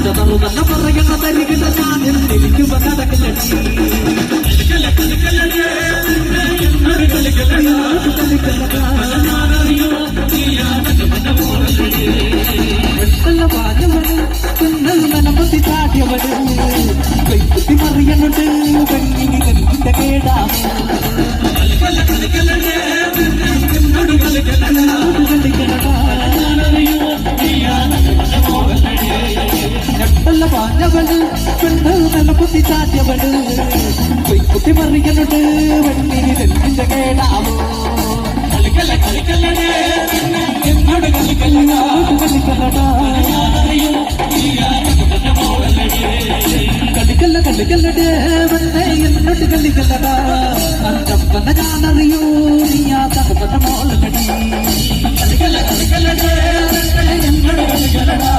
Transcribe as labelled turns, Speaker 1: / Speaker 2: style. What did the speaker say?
Speaker 1: നല്ല പറയുന്ന തരികില്ല ഞാൻ എനിക്ക് നടക്കില്ല മനപ്പത്തി ചാടിയവട് കൈക്കുത്തി മറിയണുണ്ട് പെണ്ണിന് കരുത്തിന്റെ കേടാണ് ഞെട്ടല്ല പാഞ്ഞവട് പെണ്ണ് മനപ്പത്തി ചാടിയവട് കൈക്കുത്തി മറിയണുണ്ട് പെണ്ണിന് കരുത്തിന്റെ കേടാവോ കളിക്കല്ലടേ വന്നേ എന്നോട്ട് കളിക്കല്ലടാ അന്തപ്പന ഞാനറിയൂ നീയാ തകപ്പന മോളടി കളിക്കല്ലടേ എന്നോട് കളിക്കല്ലടാ